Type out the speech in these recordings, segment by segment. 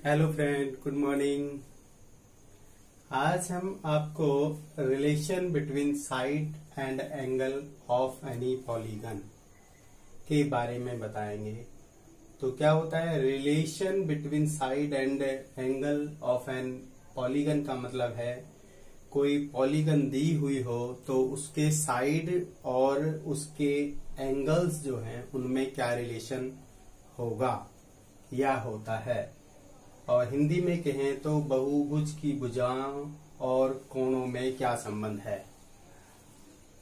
Hello friend, good morning. आज हम आपको relation between side and angle of any polygon के बारे में बताएंगे। तो क्या होता है relation between side and angle of an polygon? का मतलब है कोई पॉलीगन दी हुई हो तो उसके साइड और उसके एंगल्स जो हैं उनमें क्या रिलेशन होगा या होता है। और हिंदी में कहें तो बहुभुज की भुजाओं और कोणों में क्या संबंध है।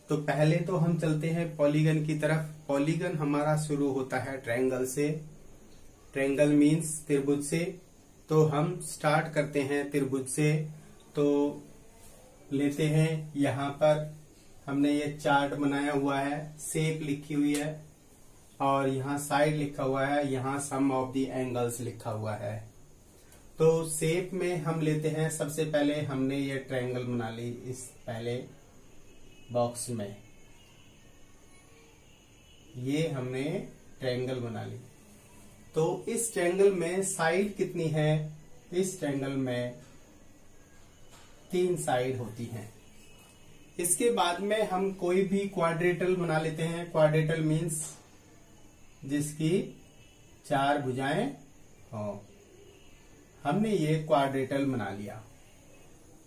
तो पहले तो हम चलते हैं पॉलीगन की तरफ। पॉलीगन हमारा शुरू होता है ट्रायंगल से। ट्रायंगल मीन्स त्रिभुज से। तो हम स्टार्ट करते हैं त्रिभुज से। तो लेते हैं, यहाँ पर हमने ये चार्ट बनाया हुआ है, शेप लिखी हुई है और यहाँ साइड लिखा हुआ है, यहाँ सम ऑफ द एंगल्स लिखा हुआ है। तो शेप में हम लेते हैं, सबसे पहले हमने ये ट्रायंगल बना ली इस पहले बॉक्स में, ये हमने ट्रायंगल बना ली। तो इस ट्रायंगल में साइड कितनी है? इस ट्रायंगल में 3 साइड होती हैं। इसके बाद में हम कोई भी क्वाड्रेटल बना लेते हैं। क्वाड्रेटल मीन्स जिसकी 4 भुजाएं हों। हमने ये क्वाड्रेटल बना लिया।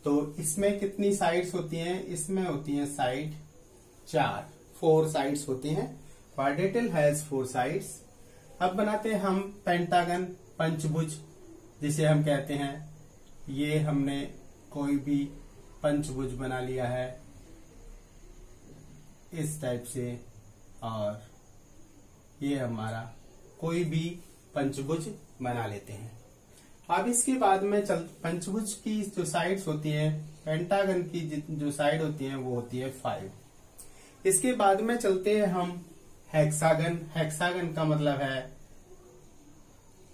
तो इसमें कितनी साइड्स होती हैं? इसमें होती हैं साइड 4 साइड्स होती हैं। Quadrilateral has 4 sides. अब बनाते हैं हम पेंटागन, पंचभुज जिसे हम कहते हैं। ये हमने कोई भी पंचभुज बना लिया है इस टाइप से, और ये हमारा कोई भी पंचभुज बना लेते हैं। अब इसके बाद में पंचभुज की जो साइड्स होती हैं, पेंटागन की जो साइड होती हैं वो होती है 5। इसके बाद में चलते हैं हम हेक्सागन। हेक्सागन का मतलब है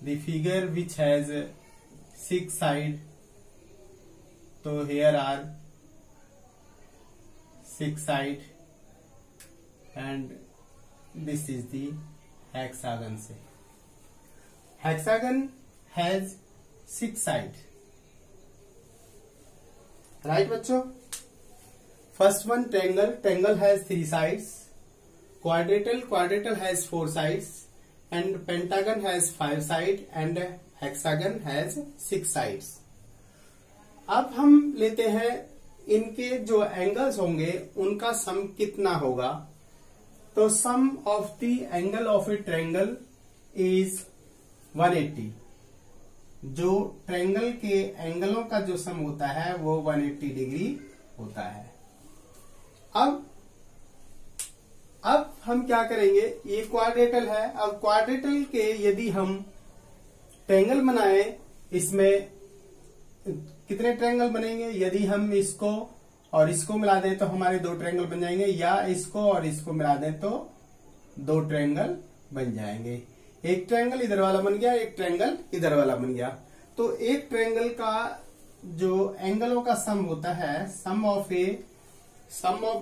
the figure which has 6 side. तो here are 6 side and this is the hexagon से। हेक्सागन हैज 6 साइड, राइट बच्चों। First one triangle, triangle has 3 sides. Quadrilateral has 4 sides and pentagon has 5 side and hexagon has 6 sides. अब हम लेते हैं इनके जो angles होंगे उनका सम कितना होगा। तो sum of the angle of a triangle is 180। जो ट्रायंगल के एंगलों का जो सम होता है वो 180 डिग्री होता है। अब हम क्या करेंगे, ये क्वाड्रेटल है। अब क्वाड्रेटल के यदि हम ट्रायंगल बनाए, इसमें कितने ट्रायंगल बनेंगे? यदि हम इसको और इसको मिला दें तो हमारे 2 ट्रायंगल बन जाएंगे, या इसको और इसको मिला दें तो 2 ट्रायंगल बन जाएंगे। एक ट्रायंगल इधर वाला बन गया, एक ट्रायंगल इधर वाला बन गया। तो एक ट्रायंगल का जो एंगलों का सम होता है, sum of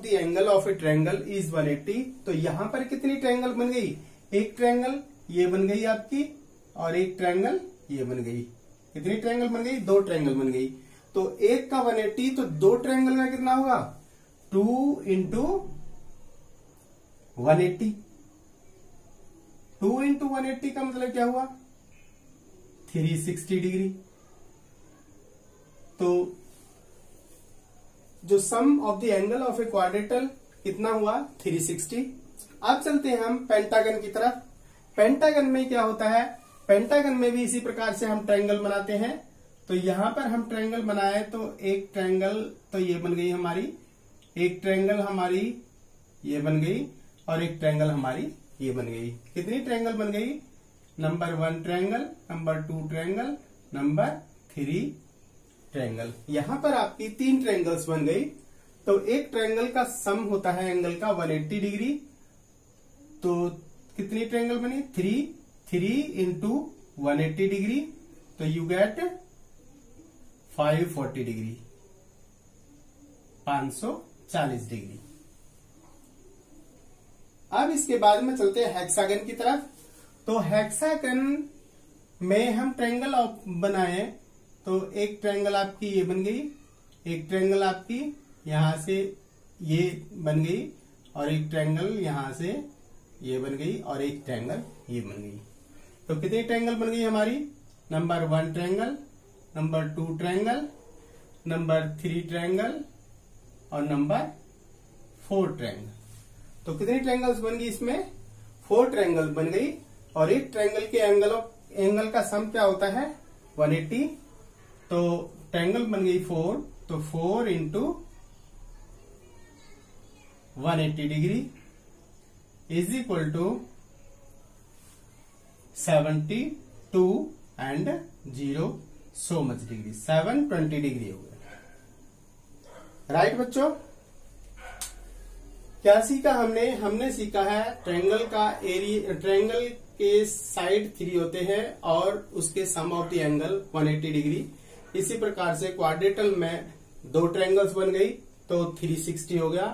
the angle of a triangle is 180। तो यहां पर कितनी ट्रायंगल बन गई? एक ट्रायंगल ये बन गई आपकी और एक ट्रायंगल ये बन गई। कितनी ट्रायंगल बन गई? 2 ट्रायंगल बन गई। तो एक का 180, तो 2 ट्रायंगल का कितना होगा? 2 इंटू 180। 2 इंटू 180 का मतलब क्या हुआ? 360 डिग्री। तो जो sum of the angle of a quadrilateral कितना हुआ? 360। अब चलते हैं हम पेंटागन की तरफ। पेंटागन में क्या होता है? पेंटागन में भी इसी प्रकार से हम ट्रायंगल बनाते हैं। तो यहां पर हम ट्रायंगल बनाए तो एक ट्रायंगल तो ये बन गई हमारी, एक ट्रायंगल हमारी ये बन गई और एक ट्रायंगल हमारी ये बन गई। कितनी ट्रायंगल बन गई? Number 1 triangle, number 2 triangle, number 3 triangle. यहां पर आपकी 3 ट्रायंगल्स बन गई। तो एक ट्रायंगल का सम होता है एंगल का 180 डिग्री। तो कितनी ट्रायंगल बनी? 3 इंटू 180 डिग्री। तो यू गेट 540 डिग्री, 540 डिग्री। अब इसके बाद में चलते हैं हेक्सागन की तरफ। तो हेक्सागन में हम ट्रायंगल बनाए तो एक ट्रायंगल आपकी ये बन गई, एक ट्रायंगल आपकी यहां से ये बन गई, और एक ट्रायंगल यहां से ये बन गई, और एक ट्रायंगल ये बन गई। तो कितनी ट्रायंगल बन गई हमारी? Number 1 triangle, number 2 triangle, number 3 triangle और नंबर 4 ट्रायंगल। तो कितनी ट्रायंगल्स बन गई इसमें? 4 ट्रायंगल बन गई। और एक ट्रायंगल के एंगल का सम क्या होता है? 180। तो ट्रायंगल बन गई 4, तो 4 into 180 degree is equal to 72 and 0 so much degree, 720 degree हो गया। राइट बच्चों, क्या सीखा हमने? हमने सीखा है ट्रायंगल का एरिया, ट्रायंगल के साइड 3 होते हैं और उसके सम ऑफ द एंगल 180 डिग्री। इसी प्रकार से क्वाड्रेटल में 2 ट्रायंगल्स बन गई तो 360 हो गया।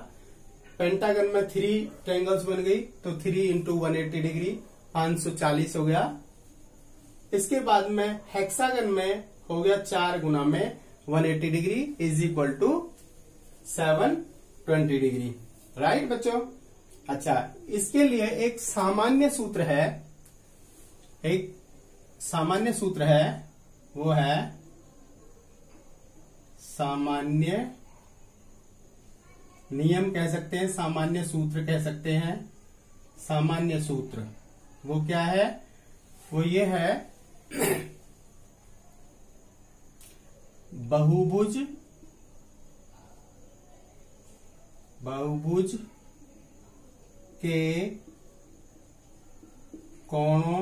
पेंटागन में 3 ट्रायंगल्स बन गई तो 3 इंटू 180 डिग्री 540 हो गया। इसके बाद में हेक्सागन में हो गया 4 गुना में 180 degree is equal to 720 degree. Right बच्चों? अच्छा, इसके लिए एक सामान्य सूत्र है, एक सामान्य सूत्र है, वो है सामान्य नियम कह सकते हैं, सामान्य सूत्र कह सकते हैं। सामान्य सूत्र वो क्या है? वो ये है बहुभुज के कोणों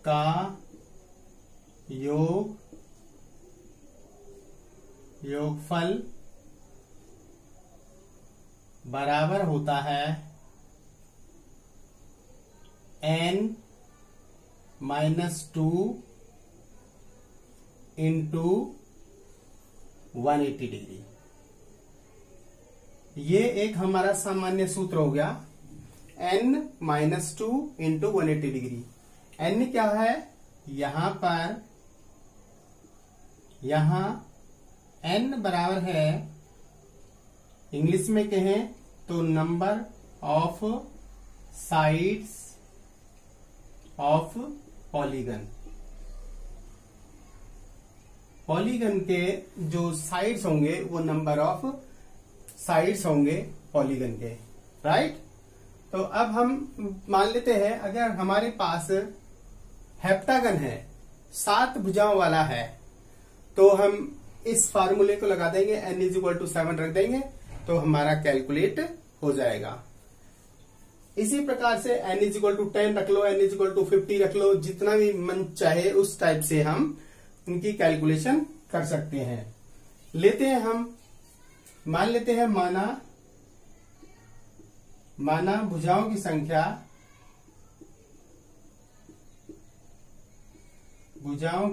का योगफल बराबर होता है n-2 इंटू 180 डिग्री। ये एक हमारा सामान्य सूत्र हो गया, n-2 इंटू 180 डिग्री। n क्या है? यहां पर, यहां n बराबर है, इंग्लिश में कहें तो number of sides of polygon. Polygon के जो साइड्स होंगे वो नंबर ऑफ साइड्स होंगे पॉलीगन के। राइट? तो अब हम मान लेते हैं अगर हमारे पास हेप्टागन है, 7 भुजाओं वाला है, तो हम इस फार्मूले को लगा देंगे, n = 7 रख देंगे तो हमारा कैलकुलेट हो जाएगा। इसी प्रकार से n = 10 रख लो, n = 50 रख लो, जितना भी मन चाहे उस टाइप से हम उनकी कैलकुलेशन कर सकते हैं। लेते हैं हम, मान लेते हैं माना भुजाओं की संख्या, भुजाओं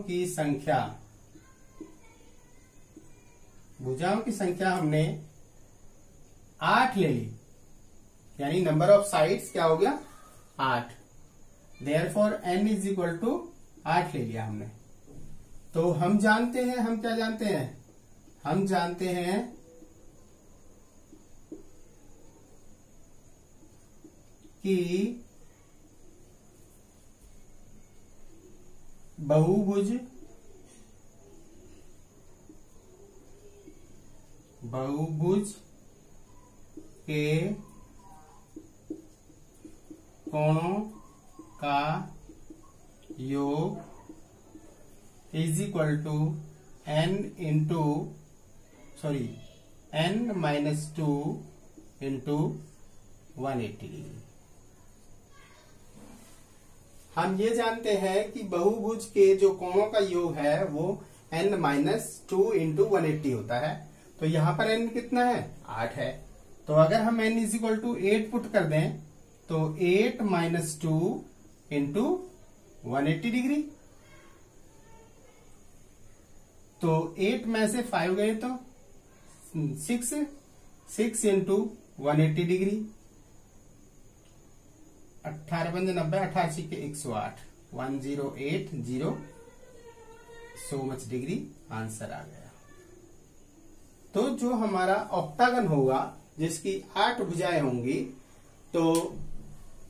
की संख्या हमने 8 ले ली, यानी नंबर ऑफ साइड्स क्या हो गया? 8। देयरफॉर n = 8 ले लिया हमने। तो हम जानते हैं, हम क्या जानते हैं? हम जानते हैं कि बहुभुज के कोणों का योग is equal to n-2 into 180 degree. हम ये जानते हैं कि बहुभुज के जो कोणों का योग है वो n-2 इंटू 180 होता है। तो यहां पर n कितना है? 8 है। तो अगर हम n = 8 पुट कर दें तो 8-2 इंटू 180 डिग्री, तो 8 में से 5 गए तो 6 इंटू 180 डिग्री, 18 × 90, 88 के 108। 1080 so much डिग्री आंसर आ गया। तो जो हमारा ऑक्टागन होगा जिसकी 8 भुजाएं होंगी, तो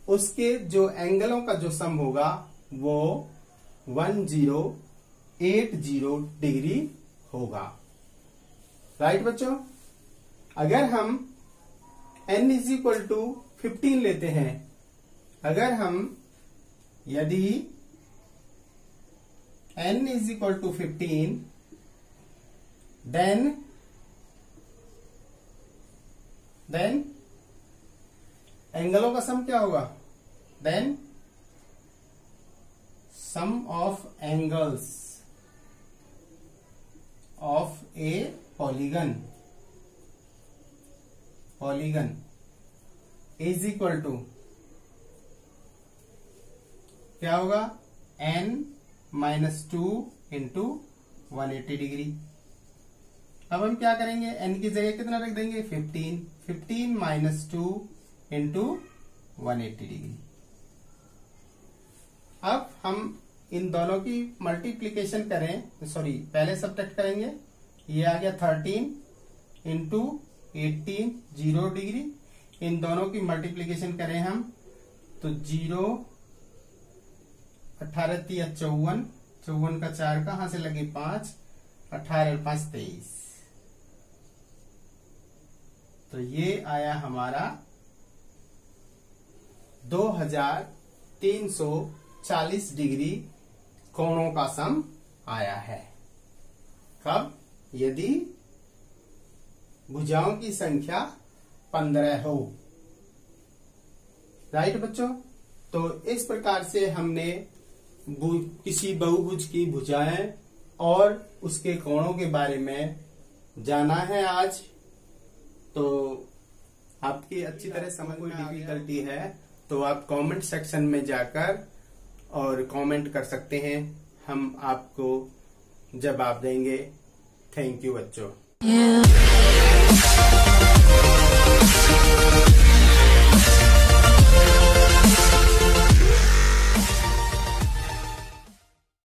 उसके जो एंगलों का जो सम होगा वो 1080 डिग्री होगा। राइट बच्चों, अगर हम n = 15 लेते हैं, अगर हम यदि n = 15 देन एंगलों का सम क्या होगा? Then sum of angles of a polygon is equal to क्या होगा? n - 2 into 180 degree. अब हम क्या करेंगे? n की जगह कितना रख देंगे? 15 - 2 इंटू 180 डिग्री। अब हम इन दोनों की मल्टीप्लीकेशन करें, सॉरी पहले सब्ट्रैक्ट करेंगे। ये आ गया 13 इंटू 18 0 डिग्री। इन दोनों की मल्टीप्लीकेशन करें हम तो 0 18 × 3 = 54, 54 का 4 कहां से लगे? 5, 18 और 5 23। तो ये आया हमारा 2340 डिग्री कोणों का सम आया है। कब? यदि भुजाओं की संख्या 15 हो। राइट बच्चों, तो इस प्रकार से हमने किसी बहुभुज की भुजाएं और उसके कोणों के बारे में जाना है आज। तो आपकी अच्छी तरह समझ में डिफिकल्टी है तो आप कमेंट सेक्शन में जाकर और कमेंट कर सकते हैं, हम आपको जवाब देंगे। थैंक यू बच्चों।